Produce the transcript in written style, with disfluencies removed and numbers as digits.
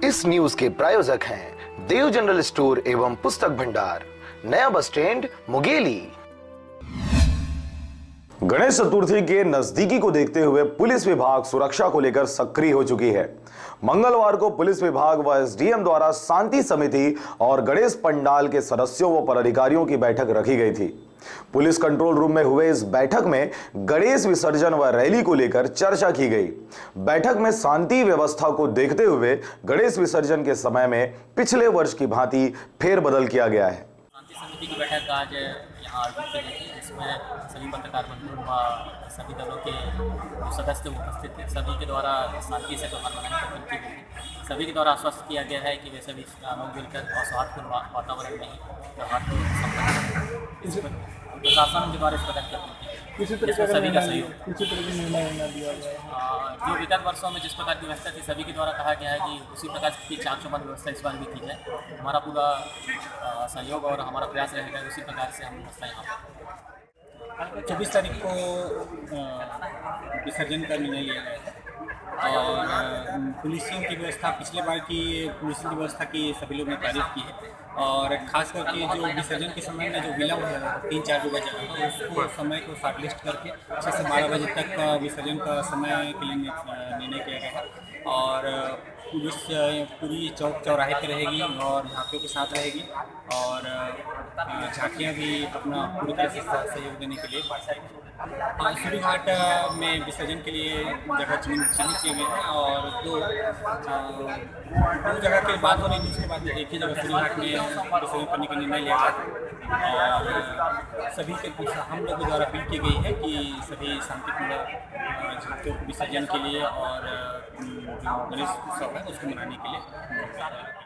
इस न्यूज के प्रायोजक हैं देव जनरल स्टोर एवं पुस्तक भंडार, नया बस स्टैंड, मुंगेली। गणेश चतुर्थी के नजदीकी को देखते हुए पुलिस विभाग सुरक्षा को लेकर सक्रिय हो चुकी है। मंगलवार को पुलिस विभाग व एसडीएम द्वारा शांति समिति और गणेश पंडाल के सदस्यों व पदाधिकारियों की बैठक रखी गई थी। पुलिस कंट्रोल रूम में हुए इस बैठक में गणेश विसर्जन व रैली को लेकर चर्चा की गई। बैठक में शांति व्यवस्था को देखते हुए गणेश विसर्जन के समय में पिछले वर्ष की भांति फेरबदल किया गया है। शांति समिति की बैठक आज यहाँ आयोजित की गई थी, जिसमें सभी पत्रकार बंधु व सभी दलों के जो सदस्य उपस्थित थे। सभी के द्वारा शांति से त्योहार मनाने की अपील की गई। सभी के द्वारा आश्वस्त किया गया है कि वे सभी मिलकर और सौहार्दपूर्ण वातावरण में ही त्योहार को संपन्न करें। प्रशासन के द्वारा इस प्रकार की अपील की गई, जिसमें सभी का सहयोग। जो विगत वर्षों में जिस प्रकार की व्यवस्था थी, सभी के द्वारा कहा गया है कि उसी प्रकार की चाक चौबंद व्यवस्था इस बार भी की जाए। हमारा पूरा सहयोग और हमारा प्रयास रहेगा उसी प्रकार से हम व्यवस्था यहाँ 24 तारीख को विसर्जन का निर्णय लिया गया है और पुलिसिंग की व्यवस्था, पिछले बार की पुलिसिंग की व्यवस्था की सभी लोग ने तारीफ की है। और ख़ास करके जो विसर्जन के समय में जो विलम्ब है 3-4 बजे जगह, तो उसको समय को शॉर्टलिस्ट करके 6 से 12 बजे तक विसर्जन का समय के लिए निर्णय किया गया है। और पुलिस पूरी चौक चौराहे पे रहेगी और झांकियों के साथ रहेगी और झांकियाँ भी अपना पूरी तरह से सहयोग देने के लिए सूर्य घाट में विसर्जन के लिए जगह चिन्हित किए गए हैं और दो जगह की बात हो रही थी। उसके बाद एक ही जगह सूर्य घाट में विसर्जन करने का निर्णय लिया गया और सभी के हम लोगों द्वारा अपील की गई है कि सभी शांतिपूर्ण झांकियों को विसर्जन के लिए और जो गणेश उत्सव है उसको मनाने के लिए